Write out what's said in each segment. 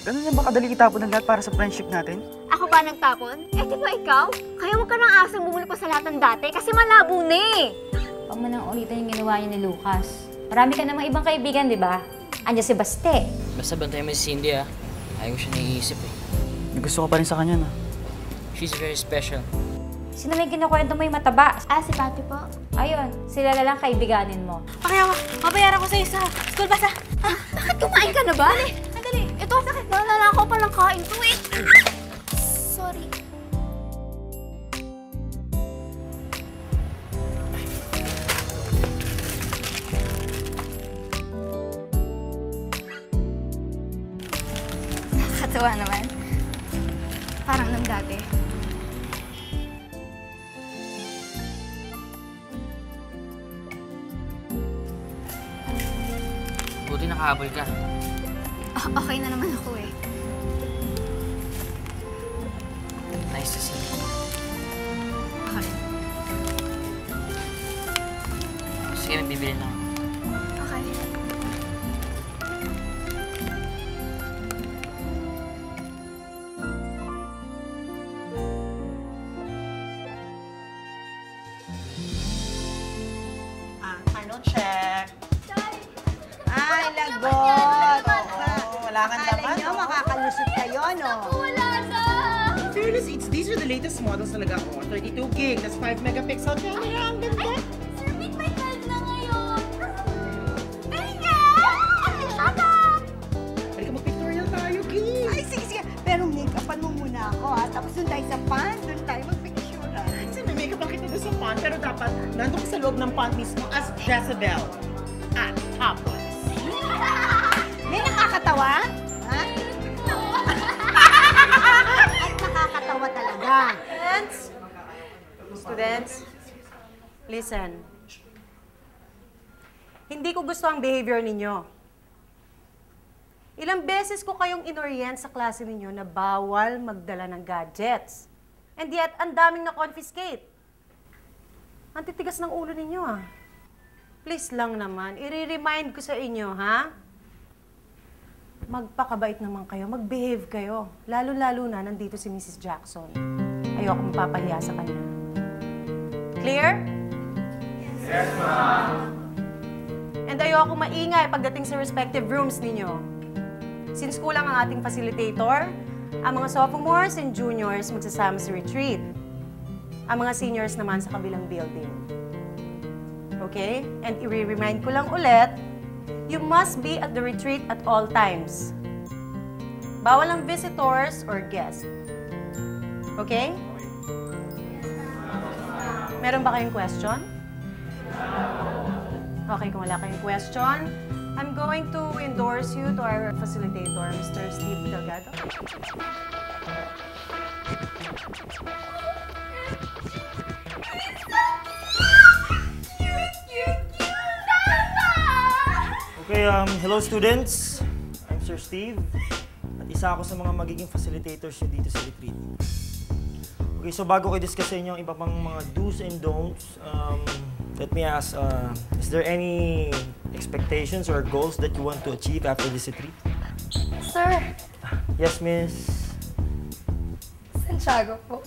Ganun na ba kadali itapon ng lahat para sa friendship natin? Ako ba nagtapon? Eh, di ba ikaw? Kaya huwag ka nang asang bumuli pa sa lahat ng dati kasi malabo na eh. Huwag mo nang ulitin yung ginawa niya ni Lucas. Marami ka namang ibang kaibigan, di ba? Andiyan si Baste. Basta bantayan mo si Cindy Ayaw ko siya naiisip eh. May gusto ko pa rin sa kanya na. She's very special. Sino may kinukwento mo yung mataba? Si Pati po. Ayun, sila na lang kaibiganin mo. Pakiyawa, mabayaran ko sa'yo sa school bus bakit kumain ka na ba? Sandali, ito, nalalakaw pa ng kain to eh. Sorry. Nakakatawa naman. Parang nang dati. Buti nakahabol ka. Okay na naman ako eh. Nice to see you. Ako rin. Sige, may bibili na ako. Okay. Ano, check? Ay, lagot! Oo, wala kang laman, Akala nyo, no? makakalusot kayo, no? Wala na! In fairness, these are the latest models talaga ko. 32 gig, that's 5 megapixel camera. Ang ganda! Sir, meet my child na ngayon! Tingnan! Shut up! Halika mag-pictorial tayo, Kim! Ay, sige, sige. Pero make-upan mo muna ako, ha? Tapos doon tayo sa pan, doon tayo mag-picture. Kasi may makeup lang kita doon sa pond, pero dapat nandun ka sa loob ng pond mismo as Jezebel. At topless. May nakakatawa? Ha? At nakakatawa talaga. Students, listen. Hindi ko gusto ang behavior ninyo. Ilang beses ko kayong inorient sa klase ninyo na bawal magdala ng gadgets. And yet, ang daming na-confiscate. Ang titigas ng ulo ninyo, ah. Please lang naman, i-remind ko sa inyo, ha? Magpakabait naman kayo, mag-behave kayo. Lalo-lalo na nandito si Mrs. Jackson. Ayoko mapapahiya sa kanya. Clear? Yes, ma'am. And ayoko maingay pagdating sa respective rooms ninyo. Since kulang ang ating facilitator, ang mga sophomores and juniors magsasama sa retreat. Ang mga seniors naman sa kabilang building. Okay? And i-remind ko lang ulit, you must be at the retreat at all times. Bawal ang visitors or guests. Okay? Meron ba kayong question? Okay, kung wala kayong question, I'm going to endorse you to our facilitator, Mr. Steve Delgado. Okay, hello students. I'm Sir Steve. At isa ako sa mga magiging facilitators nyo dito sa retreat. Okay, so bago ko i-discussin yung iba pang mga do's and don'ts, let me ask, is there any expectations or goals that you want to achieve after this retreat? Sir, Yes, Miss? Santiago po.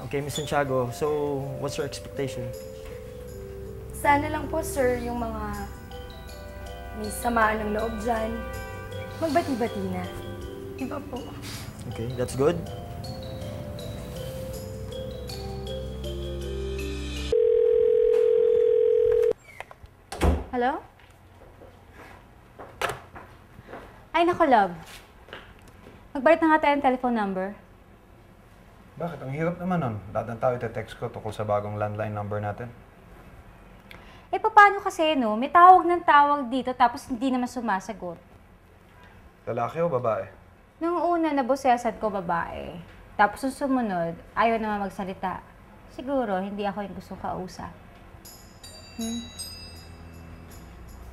Okay, Miss Santiago. So, what's your expectation? Sana lang po, sir, yung mga may samaan ng loob dyan, magbati-bati na. Diba po? Okay, that's good. Hello? Ay, naku, love. Magbalit na nga tayo ng telephone number. Bakit? Ang hirap naman nun. Lahat ng tao ite-text ko tungkol sa bagong landline number natin. Eh, paano kasi, no? May tawag ng tawag dito tapos hindi naman sumasagot. Lalaki o babae? Nung una, nabosesan ko babae. Tapos yung sumunod, ayaw naman magsalita. Siguro, hindi ako yung gustong kausap.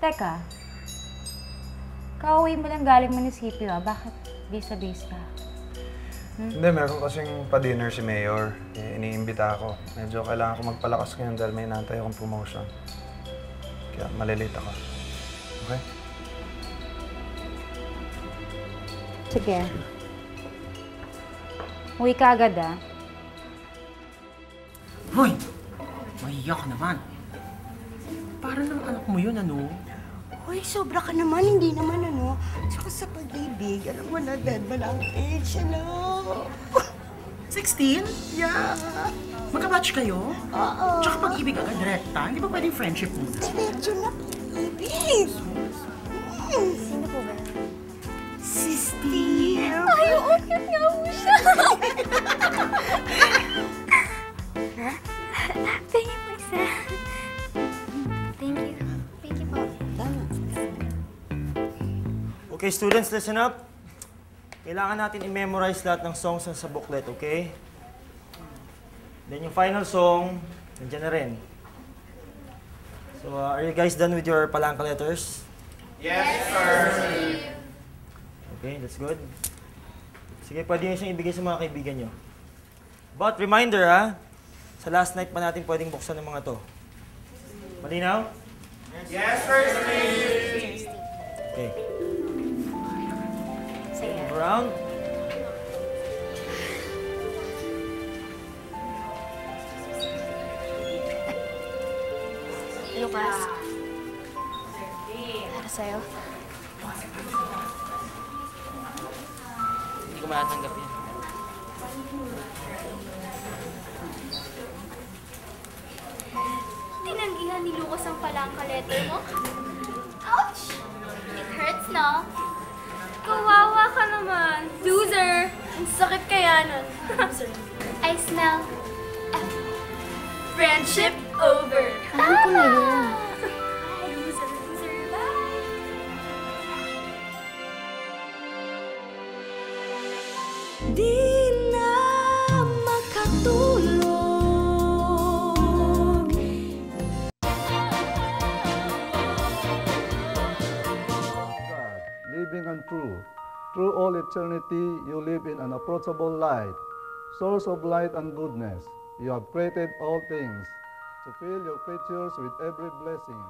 Teka, kauwi mo lang galing munisipyo, ah. Bakit bisa-bis ka? Hindi, meron kasing pa-dinner si Mayor. Iniimbita ako. Medyo kailangan ko magpalakas ngayon dahil may inaantay akong promotion. Kaya malilate ako. Okay? Sige. Uwi ka agad ah. Hoy! Mahiya ka naman. Para ng anak mo yun, ano? Uy, sobra ka naman, hindi naman ano. Tsaka sa pag-ibig, alam mo na, dead ba lang age, ano? 16? Yeah. Magka-batch kayo? Oo. Tsaka pag-ibig agad, direkta. Hindi ba pwedeng friendship muna? Diretso na pag-ibig. Sino po ba? Si Steve. Ay, oo, cute nga po siya. Thank you po, isa. Thank you. Thank you po. Okay, students, listen up. Kailangan natin i-memorize lahat ng songs sa booklet, okay? Then yung final song, nandiyan na rin. So, are you guys done with your palangka letters? Yes, sir! Okay, that's good. Sige, pwede nyo siyang ibigay sa mga kaibigan nyo. But reminder ha, sa last night pa natin pwedeng buksan ng mga to. Malinaw? Yes, sir! Okay. Sige. Move around. Lucas. Para sa'yo. Hindi ko matatanggap yan. Tinanggihan ni Lucas ang palangka letter mo? Ouch! It hurts, no? Kawawa ka naman. Loser! Ang sakit kaya nun. I smell friendship over. Ano ko na yun? Loser, loser, bye! Di na makatulog. God, living and true. Through all eternity, you live in unapproachable light, source of light and goodness. You have created all things to fill your creatures with every blessing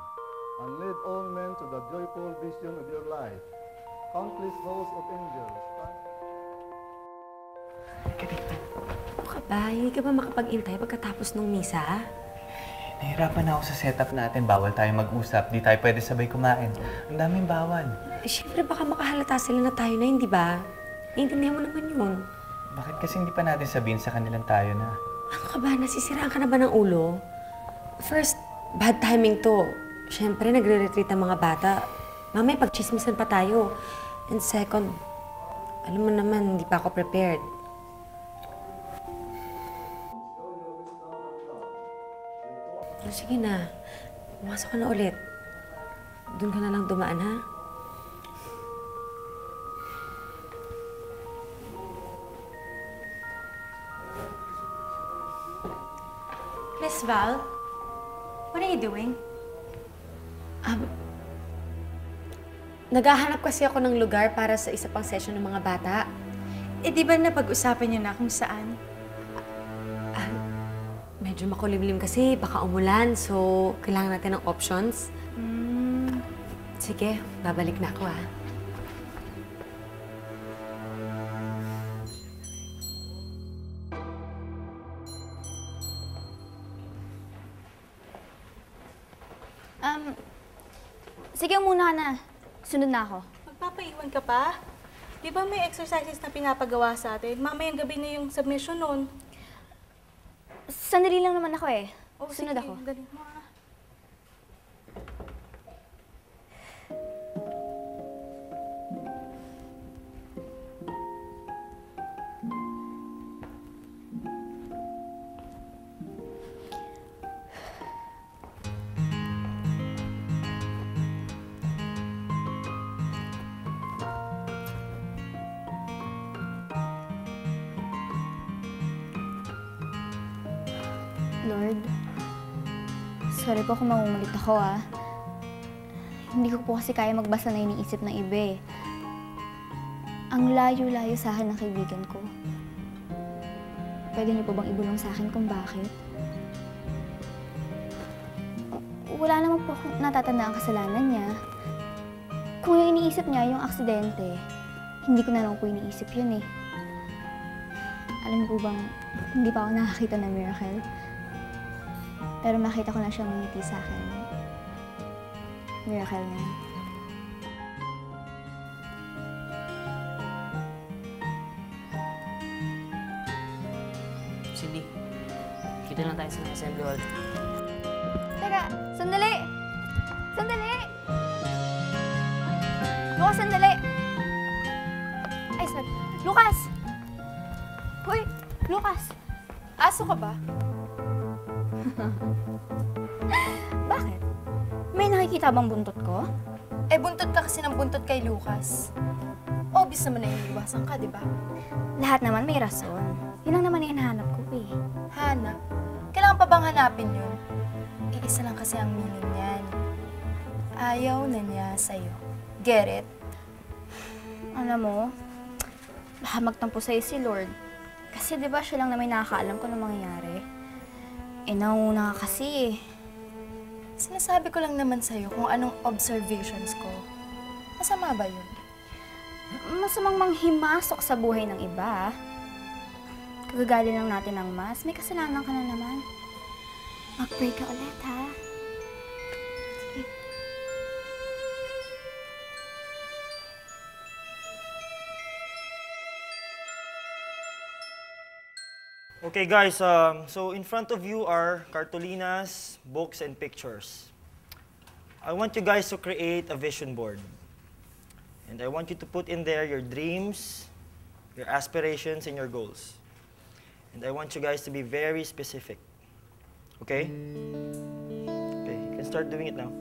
and lead all men to the joyful vision of your life. Countless hosts of angels. Ano ka ba? Hindi ka ba makapag-intay pagkatapos ng misa? Nahirapan na ako sa setup natin. Bawal tayo mag-usap. Di tayo pwede sabay kumain. Ang daming bawal. Siyempre baka makahalata sila na tayo na, hindi ba? Naiintindihan mo naman yun. Bakit kasi hindi pa natin sabihin sa kanilang tayo na? Ano ka ba? Nasisiraan ka na ba ng ulo? First, bad timing to. Siyempre, nagre-retreat ang mga bata. Mamaya pagchismisan pa tayo. And second, alam mo naman, hindi pa ako prepared. Sige na. Pumasok ka na ulit. Doon ka na lang dumaan, ha? Miss Val, what are you doing? Naghahanap kasi ako ng lugar para sa isa pang session ng mga bata. Eh, di ba napag-usapan niyo na kung saan? Medyo makulimlim kasi, baka umulan, so kailangan natin ng options. Sige, babalik na ako, ha? Sige muna ka na. Sunod na ako. Magpapaiwan ka pa? Di ba may exercises na pinapagawa sa atin? Mamayang gabi na yung submission nun. Sandali lang naman ako eh. Sunod sige, ako. Dali mo, ah. Lord, sorry po kung mangungulit ako Hindi ko po kasi kaya magbasa na iniisip ng iba eh. Ang layo-layo sa akin ng kaibigan ko. Pwede niyo po bang ibulong sa akin kung bakit? Wala naman po akong natatanda ang kasalanan niya. Kung yung iniisip niya yung aksidente, hindi ko na lang po iniisip yun eh. Alam mo po bang, hindi pa ako nakakita ng miracle. Pero makita ko na siyang ngumiti sa akin. Miracle na yun. Cindy, kita lang tayo sa assembly hall. Teka, sandali! Sandali! Lucas, sandali! Ay, sorry. Lucas! Hoy, Lucas! Aso ka ba? Bakit? May nakikita bang buntot ko? Eh, buntot ka kasi ng buntot kay Lucas. Obvious naman na iniiwasan ka, di ba? Lahat naman may rason. Yun lang naman yung hinahanap ko eh. Hanap? Kailangan pa bang hanapin yun? Iisa lang kasi ang meaning niyan. Ayaw na niya sa'yo. Get it? Alam mo, baka magtampo sa'yo si Lord. Kasi di ba siya lang na may nakakaalam kung ano mangyayari? Eh, nauna ka kasi eh. Sinasabi ko lang naman sa'yo kung anong observations ko. Masama ba yun? Masamang manghimasok sa buhay ng iba. Kagagali lang natin ng mas. May kasalanan ka na naman. Mag-pray ka ulit, ha? Sige. Okay guys, so in front of you are cartulinas, books, and pictures. I want you guys to create a vision board. And I want you to put in there your dreams, your aspirations, and your goals. And I want you guys to be very specific. Okay? Okay, you can start doing it now.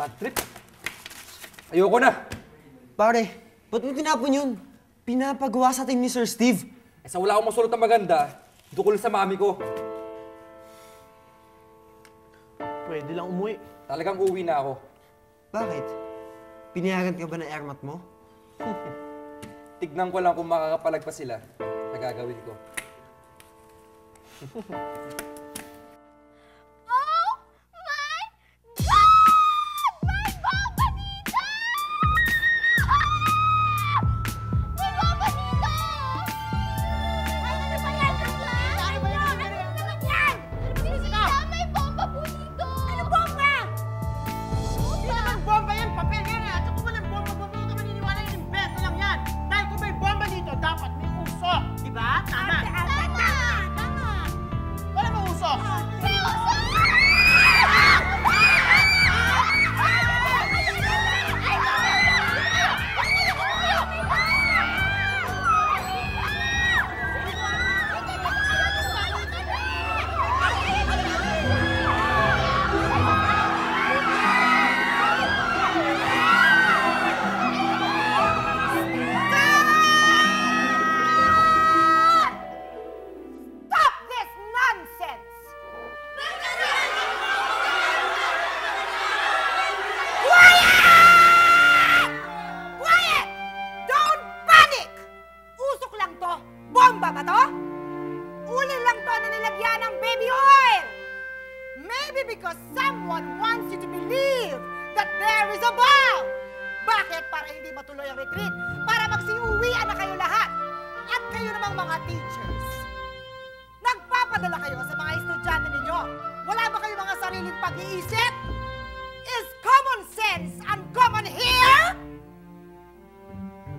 Bad trip. Ayoko na. Pare, ba't mo tinapon yun? Pinapagawa sa atin ni Sir Steve. Eh, sa wala akong masulot na maganda, dukol sa mami ko. Pwede lang umuwi. Talagang uwi na ako. Bakit? Pinayagan ka ba ng airmat mo? Tignan ko lang kung makakapalag pa sila na gagawin ko. because someone wants you to believe that there is a ball. Bakit? Para hindi matuloy ang retreat. Para magsiuwian na kayo lahat. At kayo namang mga teachers. nagpapadala kayo sa mga estudyante ninyo? Wala ba kayo mga sariling pag-iisip? Is common sense uncommon here?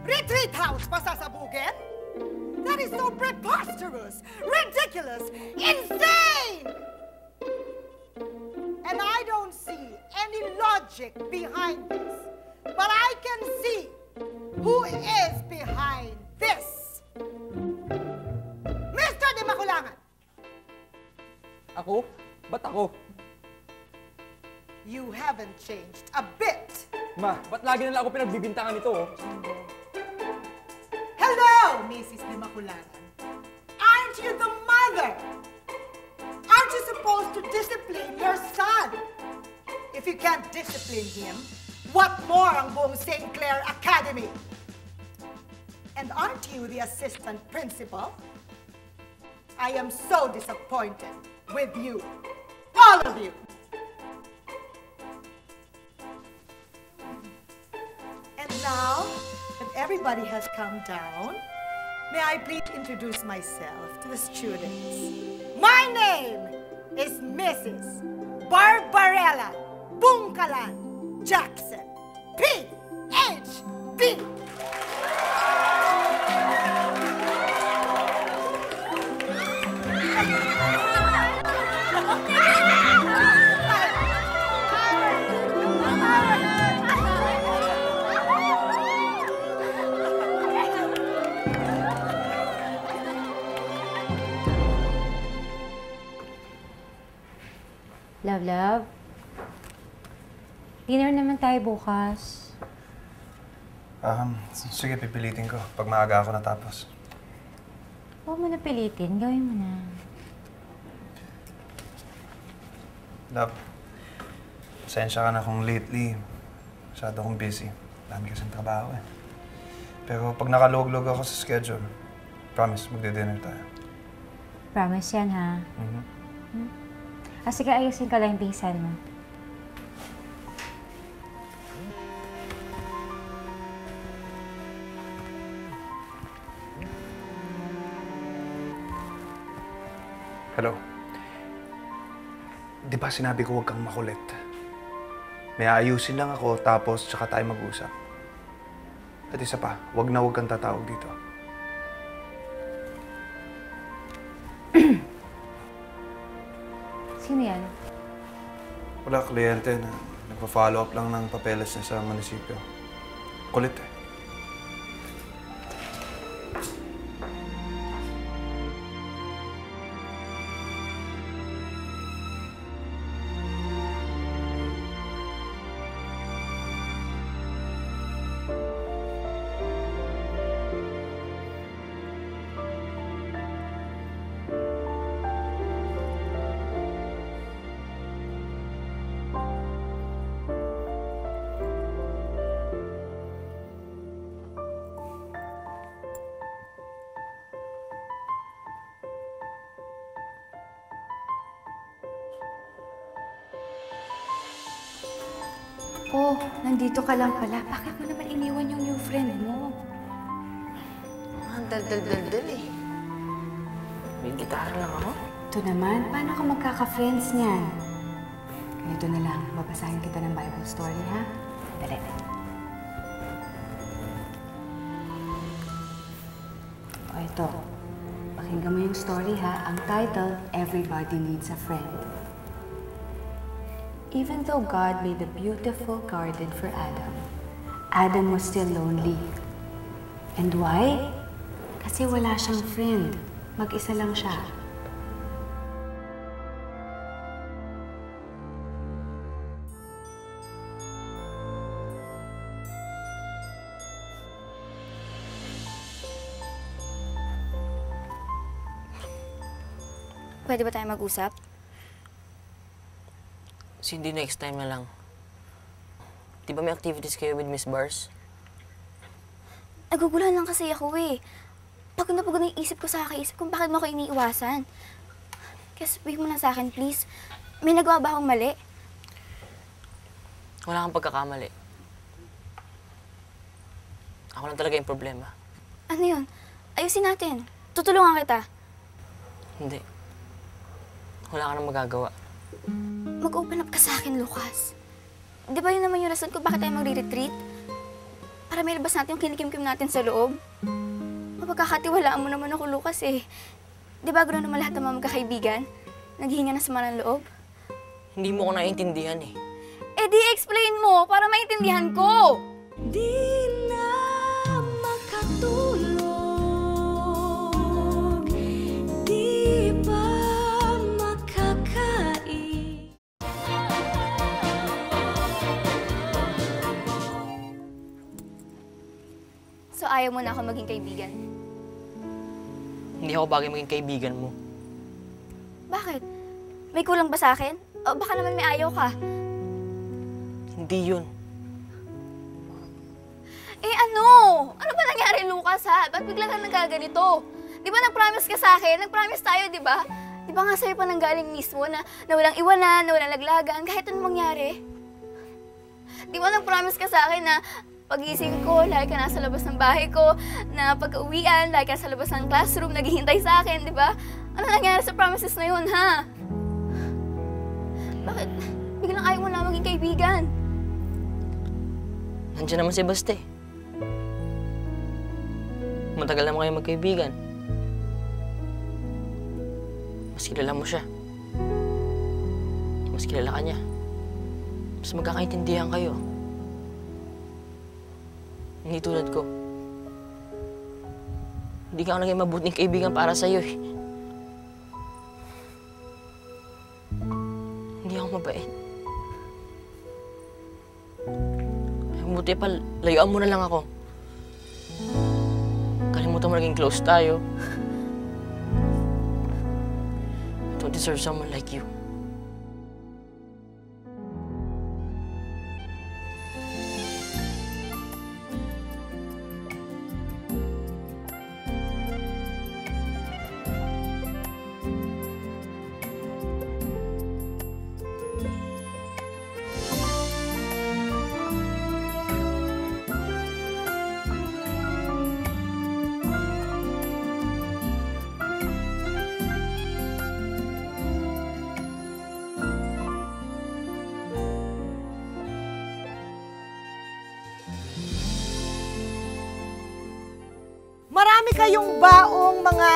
Retreat house pasasabugin? That is so preposterous, ridiculous, insane! And I don't see any logic behind this. But I can see who is behind this. Mr. Di Makulangan! Ako? Ba't ako? You haven't changed a bit. Ma, ba't lagi na lang ako pinagbibintangan nito, oh? Hello, Mrs. Di Makulangan. Aren't you the mother? Aren't you supposed to discipline your son? If you can't discipline him, what more ang buong St. Clair Academy? And aren't you the assistant principal? I am so disappointed with you. All of you. And now that everybody has come down, may I please introduce myself to the students. My name is Mrs. Barbarella Bungkalan Jackson, Ph.D. Love. Dinner naman tayo bukas. Sige, pipilitin ko. Pag maaga ako natapos. Huwag mo na pilitin. Gawin mo na. Love, pasensya ka na kung lately. Masyado akong busy. Dami kasing trabaho eh. Pero pag nakalog-log ako sa schedule, promise, magdi-dinner tayo. Promise yan, ha? Sige, ayusin ka lang yung pingsan mo. Hello? Di ba sinabi ko huwag kang makulit? May aayusin lang ako, tapos tsaka tayo mag-usap. At isa pa, huwag kang tatawag dito. Sino yan? Wala, kliyente na nagpa-follow up lang ng papeles niya sa munisipyo. Kulit eh. Oh, nandito ka lang pala. Bakit mo naman iniwan yung new friend mo? Ang dal-dal-dal-dal eh. May gitara lang ako. Ito naman, paano ka magkaka-friends niyan? Ganito na lang, babasahin kita ng Bible story, ha? Dali. O, ito. Pakinggan mo yung story, ha? Ang title, Everybody Needs a Friend. Even though God made a beautiful garden for Adam, Adam was still lonely. And why? Kasi wala siyang friend. Mag-isa lang siya. Pwede ba tayo mag-usap? Hindi next time na lang. Di ba may activities kayo with Miss Bars? Naguguluhan lang kasi ako eh. Pagod na yung isip ko sa kakaisip kung bakit mo ako iniiwasan. Kaya sabihin mo lang sa akin, please. May nagawa ba akong mali? Wala kang pagkakamali. Ako lang talaga yung problema. Ano yun? Ayusin natin. Tutulungan kita. Hindi. wala ka nang magagawa. Mag-open up ka sa akin, Lucas. Di ba yun naman yung rason ko bakit tayo magre-retreat? Para may labas natin yung kinikim-kim natin sa loob. Mapagkakatiwalaan mo naman ako, Lucas eh. Di ba gano'n naman lahat ng mga magkakaibigan? Naghihinga ng sama ng loob? Hindi mo ko naiintindihan eh. Eh di explain mo para maintindihan ko! Di na makatulog, di pa makakain. So ayaw mo na ako maging kaibigan? Hindi ako bagay maging kaibigan mo. Bakit? May kulang ba sa akin? O baka naman may ayaw ka? Hindi yun. Eh ano? Ano ba nangyari, Lucas, ha? Ba't bigla kang nagaganito? Di ba nag-promise ka sa akin? Nag-promise tayo, di ba? Di ba nga sa'yo pa nanggaling mismo na walang iwanan, na walang laglagan, kahit anong mangyari? Di ba nag-promise ka sa akin na pag-gising ko, lagi ka nasa labas ng bahay ko, na pag-uwian, lagi ka sa labas ng classroom, naghihintay sa akin, di ba? Ano nangyari sa promises na yun, ha? Bakit biglang ayaw mo na maging kaibigan? Nandiyan naman si Baste. Matagal naman kayo magkaibigan. Mas kilala mo siya. Mas kilala ka niya. Mas magkakaintindihan kayo. Hindi tulad ko. Hindi ka ako naging mabuting kaibigan para sa'yo eh. Hindi ako mabait. Buti pa, layuan mo na lang ako. Kalimutan mo naging close tayo. I don't deserve someone like you. Marami kayong baong mga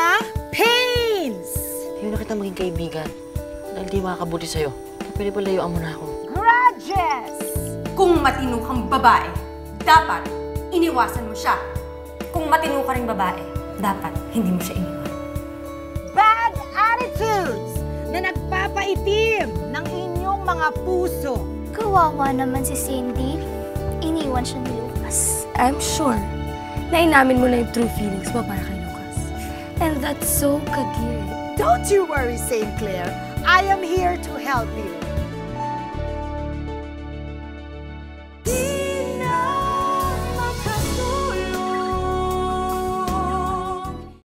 pains! Ayaw na kita maging kaibigan. Dahil di makakabuti sa'yo. Pwede pa layuan mo na ako. Grudges! Kung matino kang babae, dapat iniwasan mo siya. Kung matino ka ring babae, dapat hindi mo siya iniwan. Bad attitudes na nagpapaitim ng inyong mga puso. Kawawa naman si Cindy. Iniwan siya ni Lucas. I'm sure na inamin mo na yung true feelings mo para kay Lucas. And that's so Kadir. Don't you worry, St. Clair. I am here to help you.